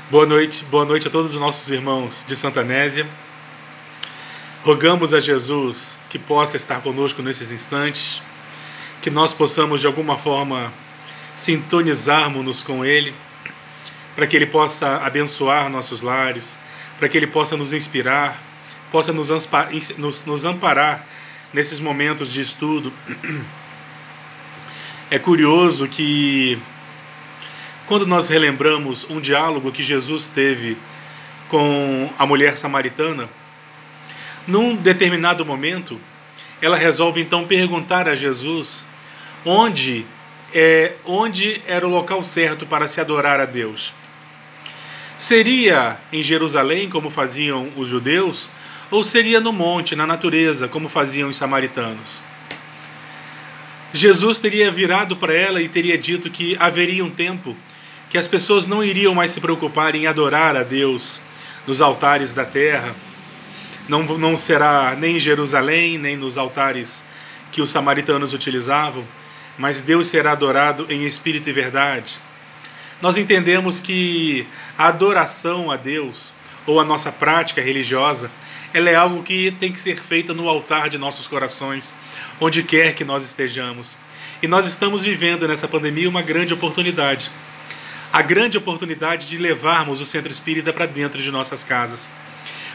Boa noite a todos os nossos irmãos de Santa Anésia. Rogamos a Jesus que possa estar conosco nesses instantes, que nós possamos de alguma forma sintonizarmos-nos com Ele, para que Ele possa abençoar nossos lares, para que Ele possa nos inspirar, possa nos amparar nesses momentos de estudo. É curioso que quando nós relembramos um diálogo que Jesus teve com a mulher samaritana, num determinado momento, ela resolve então perguntar a Jesus onde era o local certo para se adorar a Deus. Seria em Jerusalém, como faziam os judeus, ou seria no monte, na natureza, como faziam os samaritanos? Jesus teria virado para ela e teria dito que haveria um tempo que as pessoas não iriam mais se preocupar em adorar a Deus nos altares da terra. Não será nem em Jerusalém, nem nos altares que os samaritanos utilizavam, mas Deus será adorado em espírito e verdade. Nós entendemos que a adoração a Deus, ou a nossa prática religiosa, ela é algo que tem que ser feita no altar de nossos corações, onde quer que nós estejamos. E nós estamos vivendo nessa pandemia uma grande oportunidade. A grande oportunidade de levarmos o centro espírita para dentro de nossas casas.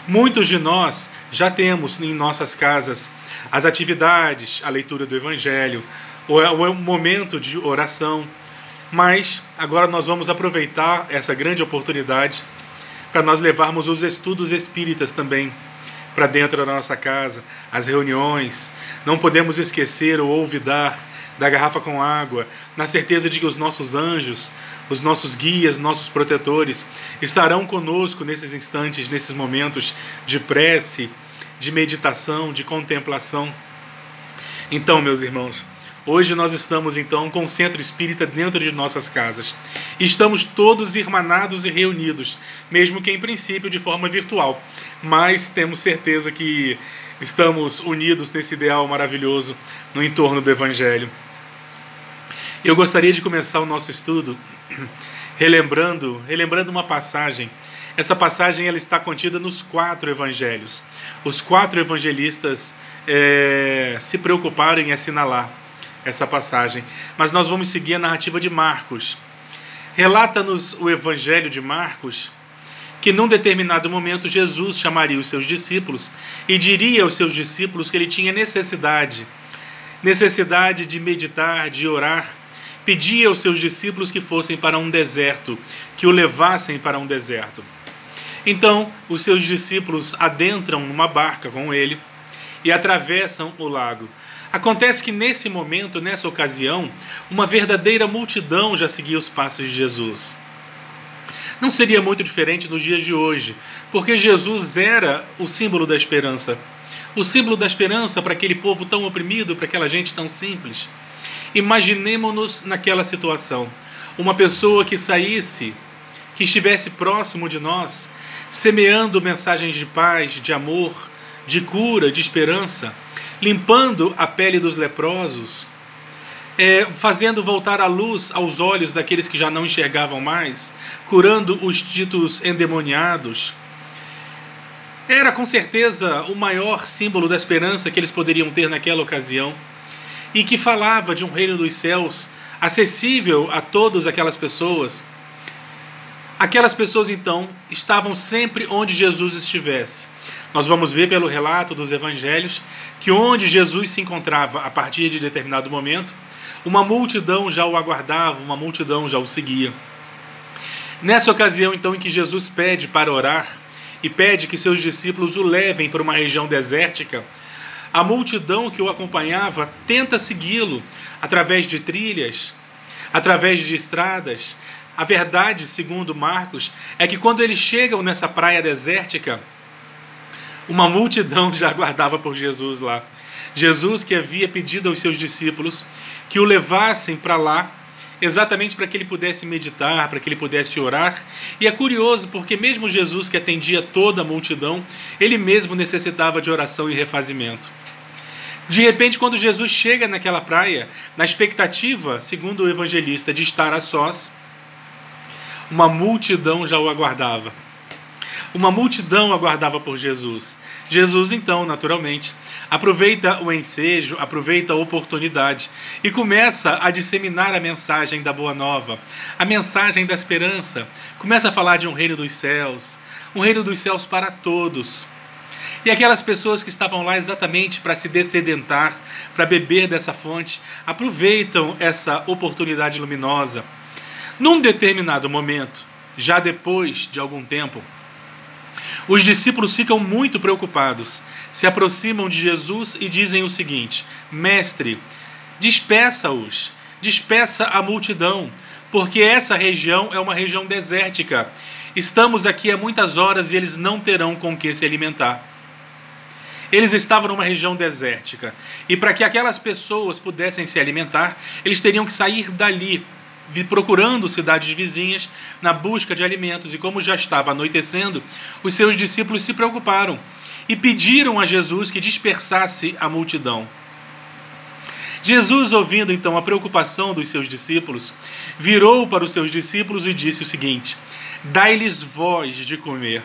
Muitos de nós já temos em nossas casas as atividades, a leitura do Evangelho, o momento de oração, mas agora nós vamos aproveitar essa grande oportunidade para nós levarmos os estudos espíritas também para dentro da nossa casa, as reuniões. Não podemos esquecer ou olvidar da garrafa com água, na certeza de que os nossos anjos, os nossos guias, nossos protetores estarão conosco nesses instantes, nesses momentos de prece, de meditação, de contemplação. Então, meus irmãos, hoje nós estamos então com o Centro Espírita dentro de nossas casas. Estamos todos irmanados e reunidos, mesmo que em princípio de forma virtual, mas temos certeza que estamos unidos nesse ideal maravilhoso no entorno do Evangelho. Eu gostaria de começar o nosso estudo relembrando uma passagem. Essa passagem ela está contida nos 4 evangelhos. Os 4 evangelistas se preocuparam em assinalar essa passagem, mas nós vamos seguir a narrativa de Marcos. Relata-nos o evangelho de Marcos que num determinado momento Jesus chamaria os seus discípulos e diria aos seus discípulos que ele tinha necessidade de meditar, de orar. Pedia aos seus discípulos que fossem para um deserto, que o levassem para um deserto. Então, os seus discípulos adentram numa barca com ele e atravessam o lago. Acontece que nesse momento, nessa ocasião, uma verdadeira multidão já seguia os passos de Jesus. Não seria muito diferente nos dias de hoje, porque Jesus era o símbolo da esperança. O símbolo da esperança para aquele povo tão oprimido, para aquela gente tão simples. Imaginemos-nos naquela situação. Uma pessoa que saísse, que estivesse próximo de nós, semeando mensagens de paz, de amor, de cura, de esperança, limpando a pele dos leprosos, fazendo voltar a luz aos olhos daqueles que já não enxergavam mais, curando os ditos endemoniados. Era com certeza o maior símbolo da esperança que eles poderiam ter naquela ocasião, e que falava de um reino dos céus acessível a todas aquelas pessoas. Aquelas pessoas então estavam sempre onde Jesus estivesse. Nós vamos ver pelo relato dos evangelhos que onde Jesus se encontrava a partir de determinado momento, uma multidão já o aguardava, uma multidão já o seguia. Nessa ocasião então em que Jesus pede para orar e pede que seus discípulos o levem para uma região desértica, a multidão que o acompanhava tenta segui-lo através de trilhas, através de estradas. A verdade, segundo Marcos, é que quando eles chegam nessa praia desértica, uma multidão já aguardava por Jesus lá. Jesus que havia pedido aos seus discípulos que o levassem para lá, exatamente para que ele pudesse meditar, para que ele pudesse orar. E é curioso porque mesmo Jesus que atendia toda a multidão, ele mesmo necessitava de oração e refazimento. De repente, quando Jesus chega naquela praia, na expectativa, segundo o evangelista, de estar a sós, Uma multidão já o aguardava. Uma multidão aguardava por Jesus. Jesus, então, naturalmente, aproveita o ensejo, aproveita a oportunidade e começa a disseminar a mensagem da Boa Nova, a mensagem da esperança. Começa a falar de um reino dos céus para todos. E aquelas pessoas que estavam lá exatamente para se dessedentar, para beber dessa fonte, aproveitam essa oportunidade luminosa. Num determinado momento, já depois de algum tempo, os discípulos ficam muito preocupados, se aproximam de Jesus e dizem o seguinte: Mestre, despeça-os, despeça a multidão, porque essa região é uma região desértica. Estamos aqui há muitas horas e eles não terão com que se alimentar. Eles estavam numa região desértica, e para que aquelas pessoas pudessem se alimentar, eles teriam que sair dali, procurando cidades vizinhas na busca de alimentos. E como já estava anoitecendo, os seus discípulos se preocuparam e pediram a Jesus que dispersasse a multidão. Jesus, ouvindo então a preocupação dos seus discípulos, virou para os seus discípulos e disse o seguinte: dai-lhes voz de comer.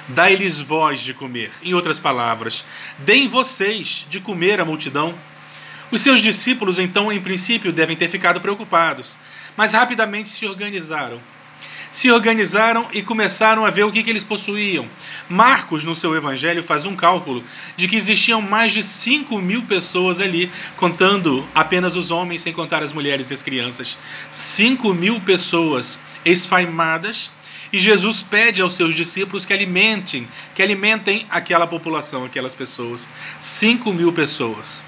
Dai-lhes voz de comer. Em outras palavras, deem vocês de comer à multidão. Os seus discípulos, então, em princípio, devem ter ficado preocupados, mas rapidamente se organizaram. Se organizaram e começaram a ver o que eles possuíam. Marcos, no seu evangelho, faz um cálculo de que existiam mais de 5.000 pessoas ali, contando apenas os homens, sem contar as mulheres e as crianças. 5.000 pessoas esfaimadas, e Jesus pede aos seus discípulos que alimentem aquela população, aquelas pessoas. 5.000 pessoas.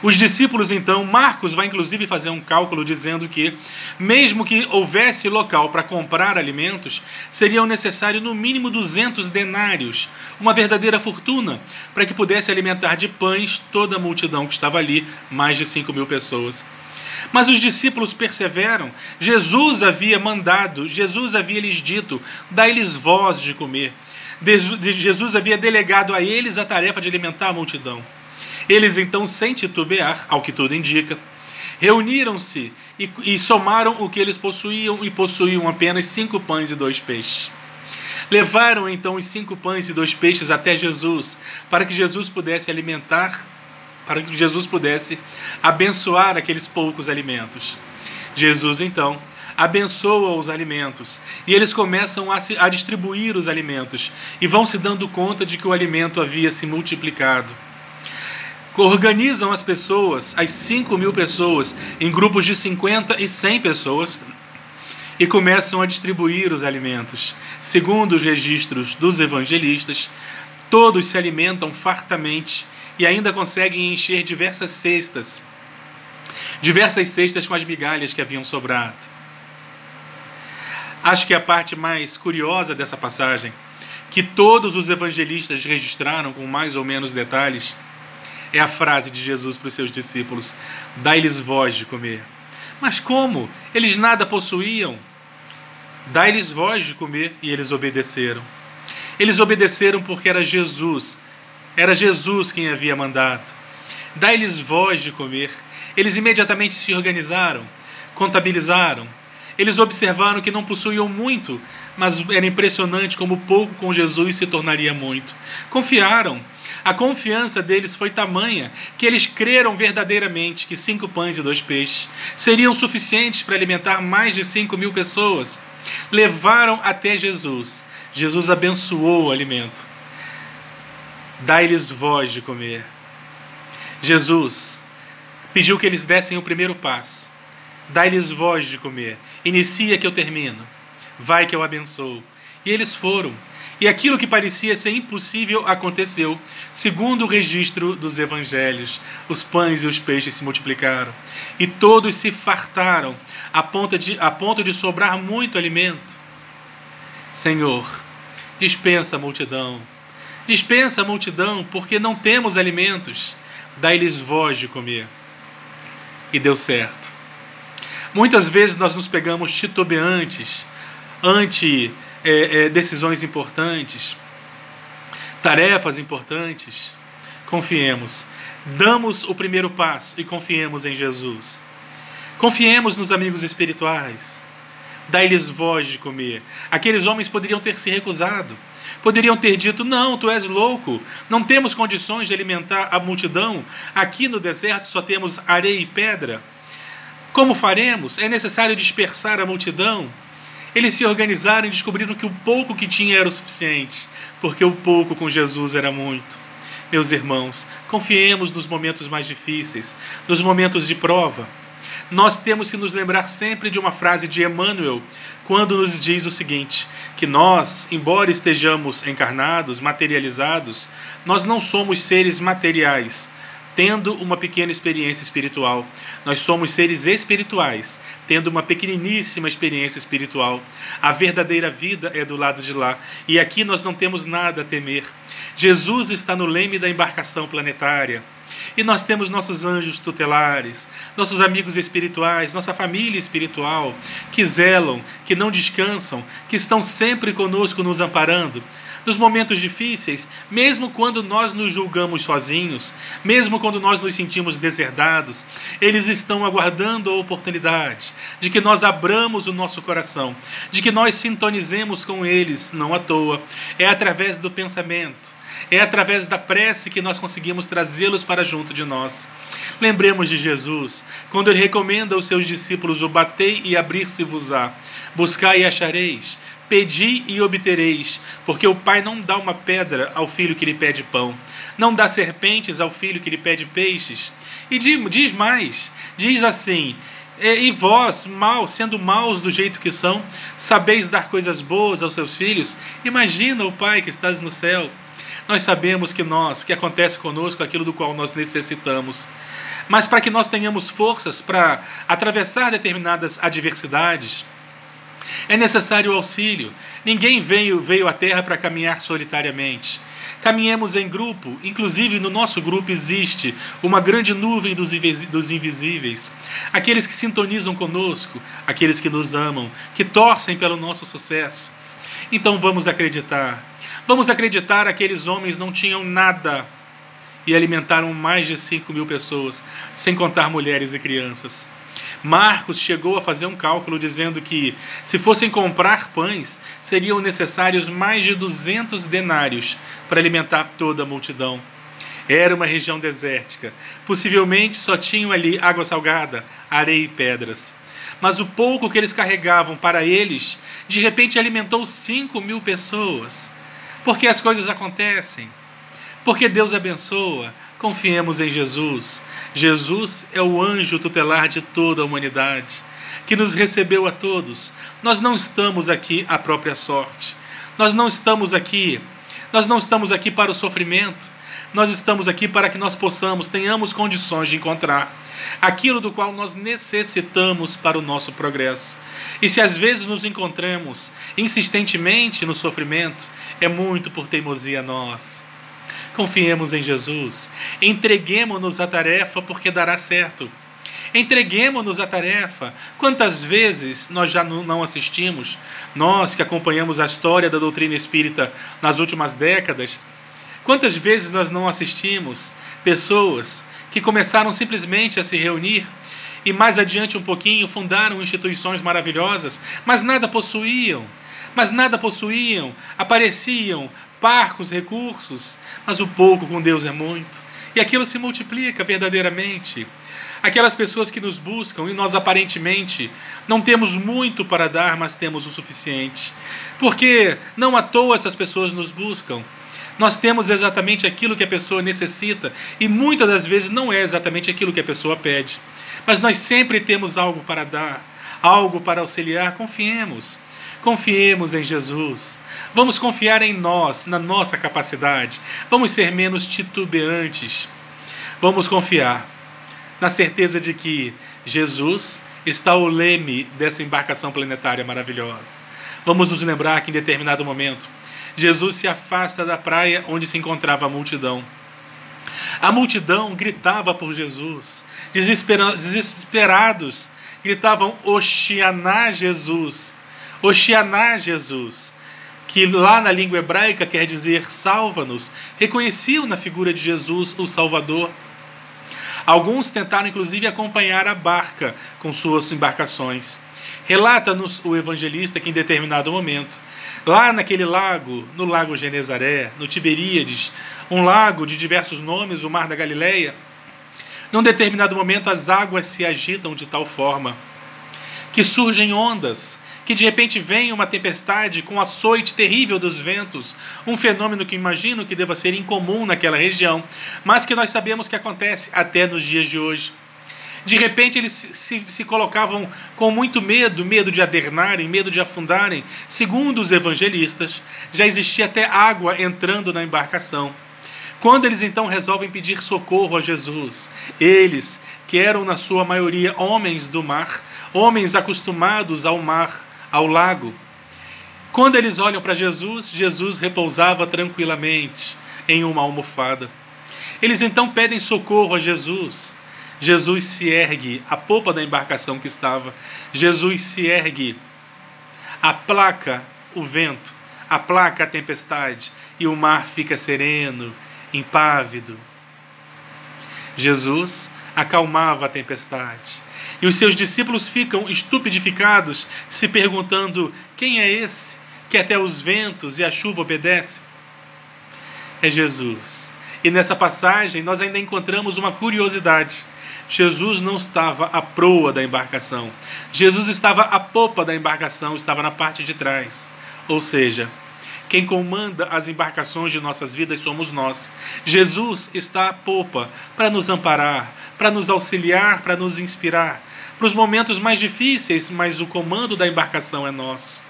Os discípulos, então, Marcos vai inclusive fazer um cálculo dizendo que, mesmo que houvesse local para comprar alimentos, seriam necessários no mínimo 200 denários, uma verdadeira fortuna, para que pudesse alimentar de pães toda a multidão que estava ali, mais de 5.000 pessoas. Mas os discípulos perseveram. Jesus havia mandado, Jesus havia lhes dito: dai-lhes voz de comer. Jesus havia delegado a eles a tarefa de alimentar a multidão. Eles então, sem titubear, ao que tudo indica, reuniram-se e somaram o que eles possuíam, e possuíam apenas 5 pães e 2 peixes. Levaram então os 5 pães e 2 peixes até Jesus, para que Jesus pudesse alimentar, para que Jesus pudesse abençoar aqueles poucos alimentos. Jesus então abençoa os alimentos, e eles começam a distribuir os alimentos, e vão se dando conta de que o alimento havia se multiplicado. Organizam as pessoas, as 5.000 pessoas, em grupos de 50 e 100 pessoas, e começam a distribuir os alimentos. Segundo os registros dos evangelistas, todos se alimentam fartamente e ainda conseguem encher diversas cestas com as migalhas que haviam sobrado. Acho que a parte mais curiosa dessa passagem, que todos os evangelistas registraram com mais ou menos detalhes, é a frase de Jesus para os seus discípulos: dai-lhes voz de comer. Mas como? Eles nada possuíam. Dai-lhes voz de comer, e eles obedeceram. Eles obedeceram porque era Jesus quem havia mandado. Dai-lhes voz de comer. Eles imediatamente se organizaram, contabilizaram. Eles observaram que não possuíam muito, mas era impressionante como pouco com Jesus se tornaria muito. Confiaram. A confiança deles foi tamanha que eles creram verdadeiramente que 5 pães e 2 peixes seriam suficientes para alimentar mais de 5.000 pessoas. Levaram até Jesus. Jesus abençoou o alimento. Dai-lhes voz de comer. Jesus pediu que eles dessem o primeiro passo. Dai-lhes voz de comer. Inicia que eu termino. Vai que eu abençoo. E eles foram. E aquilo que parecia ser impossível aconteceu, segundo o registro dos evangelhos. Os pães e os peixes se multiplicaram, e todos se fartaram, a ponto de sobrar muito alimento. Senhor, dispensa a multidão, porque não temos alimentos. Dai-lhes voz de comer. E deu certo. Muitas vezes nós nos pegamos titubeantes ante decisões importantes, tarefas importantes. Confiemos, damos o primeiro passo e confiemos em Jesus. Confiemos nos amigos espirituais, dai-lhes voz de comer. Aqueles homens poderiam ter se recusado. Poderiam ter dito, não, tu és louco, não temos condições de alimentar a multidão, aqui no deserto só temos areia e pedra. Como faremos? É necessário dispersar a multidão? Eles se organizaram e descobriram que o pouco que tinha era o suficiente, porque o pouco com Jesus era muito. Meus irmãos, confiemos nos momentos mais difíceis, nos momentos de prova. Nós temos que nos lembrar sempre de uma frase de Emmanuel, quando nos diz o seguinte, que nós, embora estejamos encarnados, materializados, nós não somos seres materiais, tendo uma pequena experiência espiritual. Nós somos seres espirituais, tendo uma pequeniníssima experiência espiritual. A verdadeira vida é do lado de lá, e aqui nós não temos nada a temer. Jesus está no leme da embarcação planetária, e nós temos nossos anjos tutelares, nossos amigos espirituais, nossa família espiritual, que zelam, que não descansam, que estão sempre conosco nos amparando. Nos momentos difíceis, mesmo quando nós nos julgamos sozinhos, mesmo quando nós nos sentimos deserdados, eles estão aguardando a oportunidade de que nós abramos o nosso coração, de que nós sintonizemos com eles, não à toa. É através do pensamento, é através da prece que nós conseguimos trazê-los para junto de nós. Lembremos de Jesus, quando ele recomenda aos seus discípulos o batei e abrir-se-vos-á, buscai e achareis, pedi e obtereis, porque o Pai não dá uma pedra ao filho que lhe pede pão, não dá serpentes ao filho que lhe pede peixes. E diz mais, diz assim, e vós, sendo maus do jeito que são, sabeis dar coisas boas aos seus filhos? Imagina o Pai que estás no céu. Nós sabemos que acontece conosco aquilo do qual nós necessitamos. Mas para que nós tenhamos forças para atravessar determinadas adversidades, é necessário o auxílio. Ninguém veio à Terra para caminhar solitariamente. Caminhemos em grupo, inclusive no nosso grupo existe uma grande nuvem dos invisíveis. Aqueles que sintonizam conosco, aqueles que nos amam, que torcem pelo nosso sucesso. Então vamos acreditar. Vamos acreditar que aqueles homens não tinham nada e alimentaram mais de 5.000 pessoas, sem contar mulheres e crianças. Marcos chegou a fazer um cálculo dizendo que, se fossem comprar pães, seriam necessários mais de 200 denários para alimentar toda a multidão. Era uma região desértica. Possivelmente só tinham ali água salgada, areia e pedras. Mas o pouco que eles carregavam para eles, de repente alimentou 5.000 pessoas. Porque as coisas acontecem. Porque Deus abençoa. Confiemos em Jesus. Jesus é o anjo tutelar de toda a humanidade, que nos recebeu a todos. Nós não estamos aqui à própria sorte. Nós não estamos aqui para o sofrimento. Nós estamos aqui para que nós tenhamos condições de encontrar aquilo do qual nós necessitamos para o nosso progresso. E se às vezes nos encontramos insistentemente no sofrimento, é muito por teimosia nossa. Confiemos em Jesus, entreguemo-nos à tarefa porque dará certo. Entreguemo-nos à tarefa. Quantas vezes nós já não assistimos, nós que acompanhamos a história da doutrina espírita nas últimas décadas, quantas vezes nós não assistimos pessoas que começaram simplesmente a se reunir e mais adiante um pouquinho fundaram instituições maravilhosas, mas nada possuíam, apareciam parcos recursos, mas o pouco com Deus é muito, e aquilo se multiplica verdadeiramente. Aquelas pessoas que nos buscam, e nós aparentemente não temos muito para dar, mas temos o suficiente, porque não à toa essas pessoas nos buscam. Nós temos exatamente aquilo que a pessoa necessita, e muitas das vezes não é exatamente aquilo que a pessoa pede, mas nós sempre temos algo para dar, algo para auxiliar. Confiemos em Jesus. Vamos confiar em nós, na nossa capacidade. Vamos ser menos titubeantes. Vamos confiar na certeza de que Jesus está ao leme dessa embarcação planetária maravilhosa. Vamos nos lembrar que em determinado momento, Jesus se afasta da praia onde se encontrava a multidão. A multidão gritava por Jesus. Desesperados, gritavam, Oxianá Jesus. Oxianá Jesus, que lá na língua hebraica quer dizer salva-nos, reconheciam na figura de Jesus o Salvador. Alguns tentaram inclusive acompanhar a barca com suas embarcações. Relata-nos o evangelista que em determinado momento, lá naquele lago, no lago Genezaré, no Tiberíades, um lago de diversos nomes, o Mar da Galileia, num determinado momento as águas se agitam de tal forma que surgem ondas, que de repente vem uma tempestade com açoite terrível dos ventos, um fenômeno que imagino que deva ser incomum naquela região, mas que nós sabemos que acontece até nos dias de hoje. De repente eles se colocavam com muito medo, medo de adernarem, medo de afundarem. Segundo os evangelistas, já existia até água entrando na embarcação. Quando eles então resolvem pedir socorro a Jesus, eles, que eram na sua maioria homens do mar, homens acostumados ao mar, ao lago, quando eles olham para Jesus, Jesus repousava tranquilamente em uma almofada. Eles então pedem socorro a Jesus. Jesus se ergue, a popa da embarcação que estava, Jesus se ergue, aplaca o vento, aplaca a tempestade, e o mar fica sereno, impávido. Jesus acalmava a tempestade, e os seus discípulos ficam estupidificados, se perguntando: quem é esse que até os ventos e a chuva obedecem? É Jesus. E nessa passagem nós ainda encontramos uma curiosidade. Jesus não estava à proa da embarcação. Jesus estava à popa da embarcação, estava na parte de trás. Ou seja, quem comanda as embarcações de nossas vidas somos nós. Jesus está à popa para nos amparar, para nos auxiliar, para nos inspirar. Para os momentos mais difíceis, mas o comando da embarcação é nosso.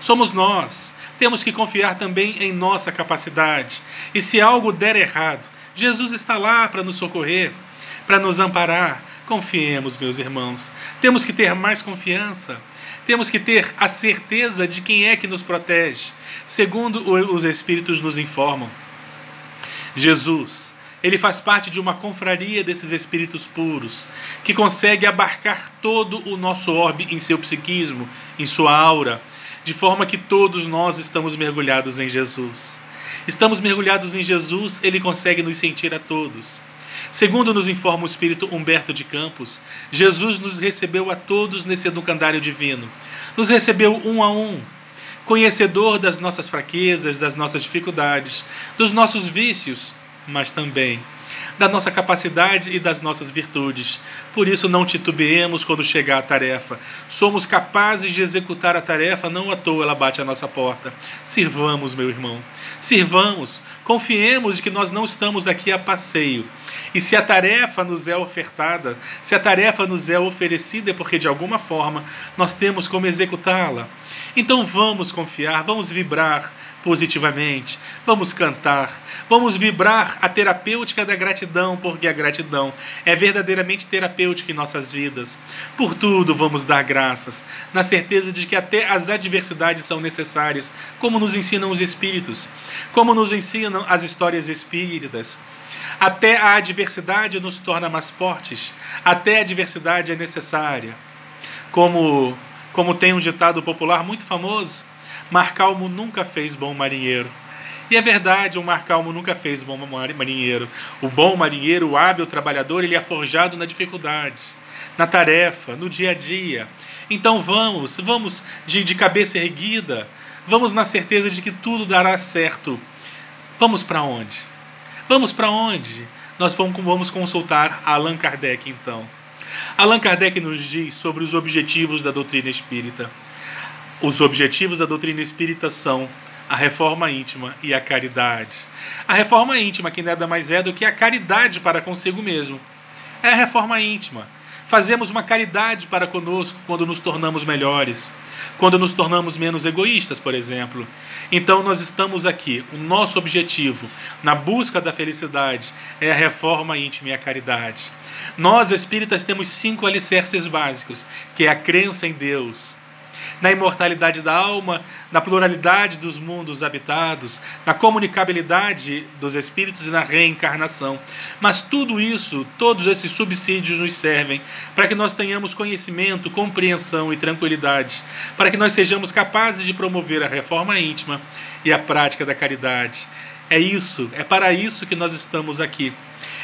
Somos nós. Temos que confiar também em nossa capacidade. E se algo der errado, Jesus está lá para nos socorrer, para nos amparar. Confiemos, meus irmãos. Temos que ter mais confiança. Temos que ter a certeza de quem é que nos protege. Segundo os Espíritos nos informam, Jesus, ele faz parte de uma confraria desses Espíritos puros, que consegue abarcar todo o nosso orbe em seu psiquismo, em sua aura, de forma que todos nós estamos mergulhados em Jesus. Estamos mergulhados em Jesus, ele consegue nos sentir a todos. Segundo nos informa o Espírito Humberto de Campos, Jesus nos recebeu a todos nesse educandário divino. Nos recebeu um a um, conhecedor das nossas fraquezas, das nossas dificuldades, dos nossos vícios, mas também da nossa capacidade e das nossas virtudes. Por isso não titubeemos quando chegar a tarefa. Somos capazes de executar a tarefa, não à toa ela bate à nossa porta. Sirvamos, meu irmão. Sirvamos. Confiemos de que nós não estamos aqui a passeio. E se a tarefa nos é ofertada, se a tarefa nos é oferecida, é porque de alguma forma nós temos como executá-la. Então vamos confiar, vamos vibrar positivamente, vamos cantar, vamos vibrar a terapêutica da gratidão, porque a gratidão é verdadeiramente terapêutica em nossas vidas. Por tudo vamos dar graças, na certeza de que até as adversidades são necessárias, como nos ensinam os Espíritos, como nos ensinam as histórias espíritas. Até a adversidade nos torna mais fortes, até a adversidade é necessária. Como tem um ditado popular muito famoso: mar calmo nunca fez bom marinheiro. E é verdade, o mar calmo nunca fez bom marinheiro. O bom marinheiro, o hábil trabalhador, ele é forjado na dificuldade, na tarefa, no dia a dia. Então vamos de cabeça erguida, vamos na certeza de que tudo dará certo. Vamos para onde? Vamos para onde? Nós vamos consultar Allan Kardec, então. Allan Kardec nos diz sobre os objetivos da doutrina espírita. Os objetivos da doutrina espírita são a reforma íntima e a caridade. A reforma íntima, que nada mais é do que a caridade para consigo mesmo. É a reforma íntima. Fazemos uma caridade para conosco quando nos tornamos melhores, quando nos tornamos menos egoístas, por exemplo. Então nós estamos aqui, o nosso objetivo na busca da felicidade é a reforma íntima e a caridade. Nós espíritas temos 5 alicerces básicos, que é a crença em Deus, na imortalidade da alma, na pluralidade dos mundos habitados, na comunicabilidade dos espíritos e na reencarnação. Mas tudo isso, todos esses subsídios nos servem para que nós tenhamos conhecimento, compreensão e tranquilidade, para que nós sejamos capazes de promover a reforma íntima e a prática da caridade. É para isso que nós estamos aqui.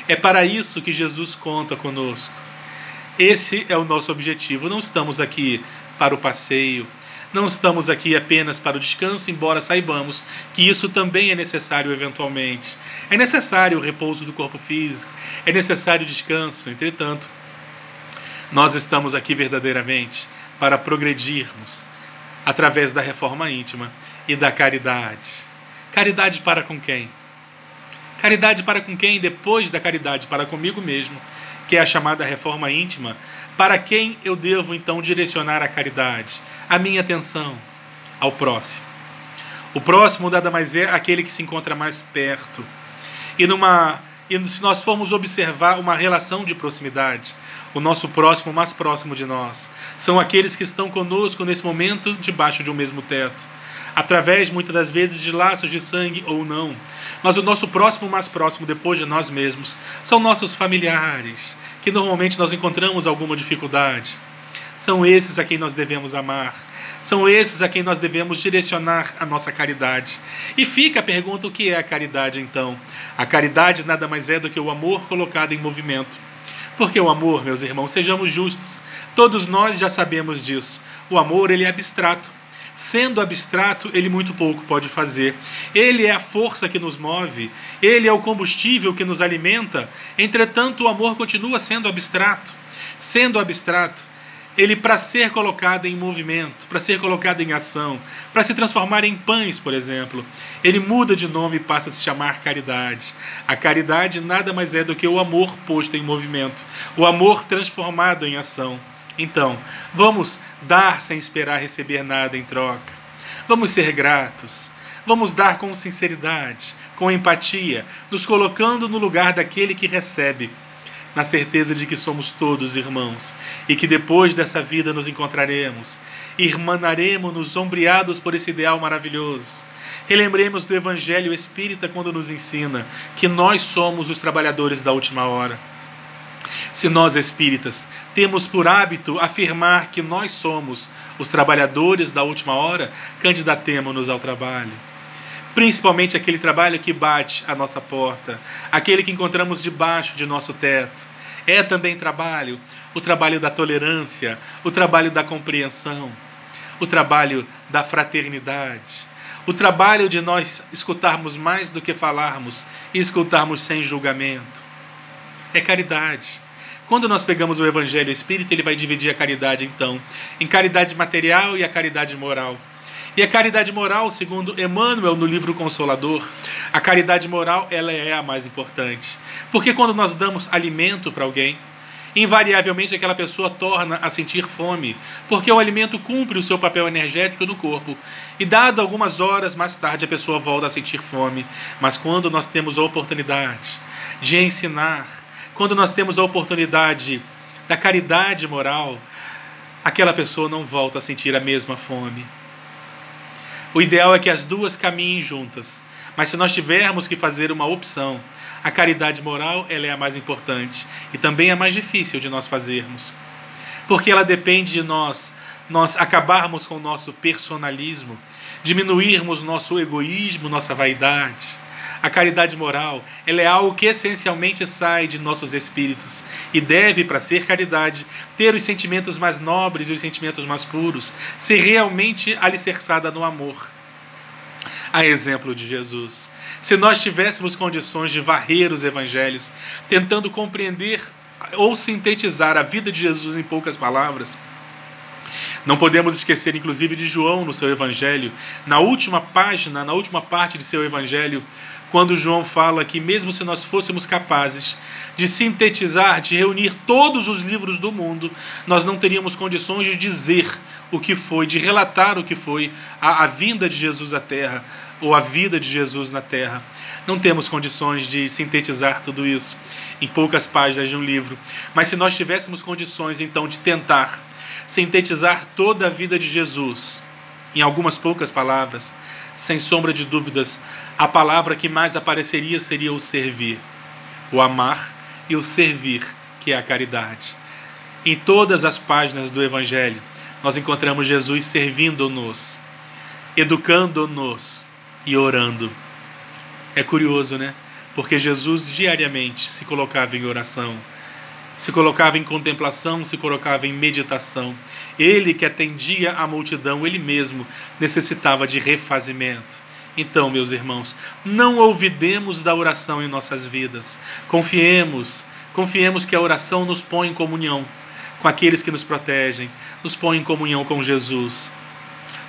É para isso que Jesus conta conosco. Esse é o nosso objetivo. Não estamos aqui para o passeio. Não estamos aqui apenas para o descanso, embora saibamos que isso também é necessário eventualmente. É necessário o repouso do corpo físico, é necessário o descanso. Entretanto, nós estamos aqui verdadeiramente para progredirmos através da reforma íntima e da caridade. Caridade para com quem? Caridade para com quem? Depois da caridade para comigo mesmo, que é a chamada reforma íntima, para quem eu devo então direcionar a caridade? A minha atenção ao próximo. O próximo nada mais é aquele que se encontra mais perto. E se nós formos observar uma relação de proximidade, o nosso próximo mais próximo de nós são aqueles que estão conosco nesse momento debaixo de um mesmo teto, através muitas das vezes de laços de sangue ou não. Mas o nosso próximo mais próximo depois de nós mesmos são nossos familiares, que normalmente nós encontramos alguma dificuldade. São esses a quem nós devemos amar. São esses a quem nós devemos direcionar a nossa caridade. E fica a pergunta: o que é a caridade então? A caridade nada mais é do que o amor colocado em movimento. Porque o amor, meus irmãos, sejamos justos, todos nós já sabemos disso. O amor, ele é abstrato. Sendo abstrato, ele muito pouco pode fazer. Ele é a força que nos move, ele é o combustível que nos alimenta. Entretanto, o amor continua sendo abstrato. Sendo abstrato, ele, para ser colocado em movimento, para ser colocado em ação, para se transformar em pães, por exemplo, ele muda de nome e passa a se chamar caridade. A caridade nada mais é do que o amor posto em movimento, o amor transformado em ação. Então, vamos dar sem esperar receber nada em troca. Vamos ser gratos. Vamos dar com sinceridade, com empatia, nos colocando no lugar daquele que recebe, na certeza de que somos todos irmãos e que depois dessa vida nos encontraremos, irmanaremos-nos ombreados por esse ideal maravilhoso. Relembremos do Evangelho Espírita quando nos ensina que nós somos os trabalhadores da última hora. Se nós espíritas temos por hábito afirmar que nós somos os trabalhadores da última hora, candidatemo-nos ao trabalho. Principalmente aquele trabalho que bate à nossa porta, aquele que encontramos debaixo de nosso teto. É também trabalho, o trabalho da tolerância, o trabalho da compreensão, o trabalho da fraternidade, o trabalho de nós escutarmos mais do que falarmos e escutarmos sem julgamento. É caridade. Quando nós pegamos o Evangelho Espírita, ele vai dividir a caridade, então, em caridade material e a caridade moral. E a caridade moral, segundo Emmanuel no livro Consolador, a caridade moral ela é a mais importante. Porque quando nós damos alimento para alguém, invariavelmente aquela pessoa torna a sentir fome, porque o alimento cumpre o seu papel energético no corpo. E dado algumas horas mais tarde a pessoa volta a sentir fome. Mas quando nós temos a oportunidade de ensinar, quando nós temos a oportunidade da caridade moral, aquela pessoa não volta a sentir a mesma fome. O ideal é que as duas caminhem juntas. Mas se nós tivermos que fazer uma opção, a caridade moral ela é a mais importante e também a mais difícil de nós fazermos. Porque ela depende de nós acabarmos com o nosso personalismo, diminuirmos nosso egoísmo, nossa vaidade. A caridade moral ela é algo que essencialmente sai de nossos espíritos e deve, para ser caridade, ter os sentimentos mais nobres e os sentimentos mais puros, ser realmente alicerçada no amor. A exemplo de Jesus. Se nós tivéssemos condições de varrer os evangelhos, tentando compreender ou sintetizar a vida de Jesus em poucas palavras, não podemos esquecer inclusive de João no seu evangelho, na última página, na última parte de seu evangelho, quando João fala que mesmo se nós fôssemos capazes de sintetizar, de reunir todos os livros do mundo, nós não teríamos condições de dizer o que foi, de relatar o que foi a vinda de Jesus à Terra, ou a vida de Jesus na Terra. Não temos condições de sintetizar tudo isso em poucas páginas de um livro. Mas se nós tivéssemos condições, então, de tentar sintetizar toda a vida de Jesus em algumas poucas palavras, sem sombra de dúvidas, a palavra que mais apareceria seria o servir, o amar e o servir, que é a caridade. Em todas as páginas do Evangelho, nós encontramos Jesus servindo-nos, educando-nos e orando. É curioso, né? Porque Jesus diariamente se colocava em oração. se colocava em contemplação, se colocava em meditação. Ele que atendia a multidão, ele mesmo necessitava de refazimento. Então, meus irmãos, não olvidemos da oração em nossas vidas. Confiemos que a oração nos põe em comunhão com aqueles que nos protegem, nos põe em comunhão com Jesus.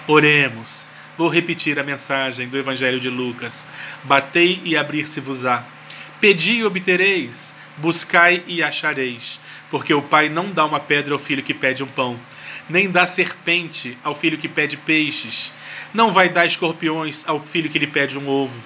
Oremos. Vou repetir a mensagem do Evangelho de Lucas. Batei e abrir-se-vos-á. Pedi e obtereis. Buscai e achareis. Porque o pai não dá uma pedra ao filho que pede um pão, nem dá serpente ao filho que pede peixes. Não vai dar escorpiões ao filho que lhe pede um ovo.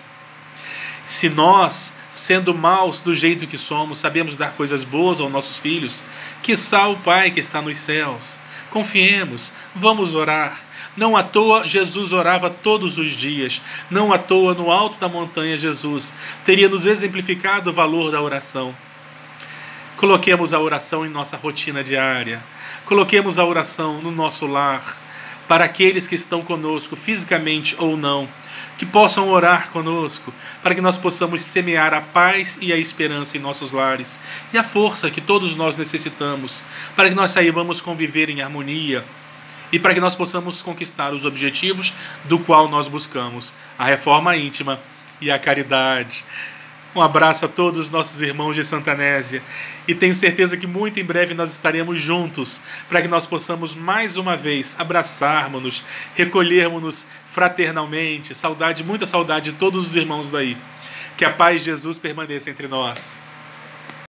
Se nós, sendo maus do jeito que somos, sabemos dar coisas boas aos nossos filhos, quiçá o Pai que está nos céus. Confiemos, vamos orar. Não à toa Jesus orava todos os dias. Não à toa no alto da montanha Jesus teria nos exemplificado o valor da oração. Coloquemos a oração em nossa rotina diária. Coloquemos a oração no nosso lar, para aqueles que estão conosco, fisicamente ou não, que possam orar conosco, para que nós possamos semear a paz e a esperança em nossos lares, e a força que todos nós necessitamos, para que nós saibamos conviver em harmonia, e para que nós possamos conquistar os objetivos do qual nós buscamos, a reforma íntima e a caridade. Um abraço a todos os nossos irmãos de Santa Anésia, e tenho certeza que muito em breve nós estaremos juntos para que nós possamos mais uma vez abraçarmos-nos, recolhermos-nos fraternalmente. Saudade, muita saudade de todos os irmãos daí. Que a paz de Jesus permaneça entre nós.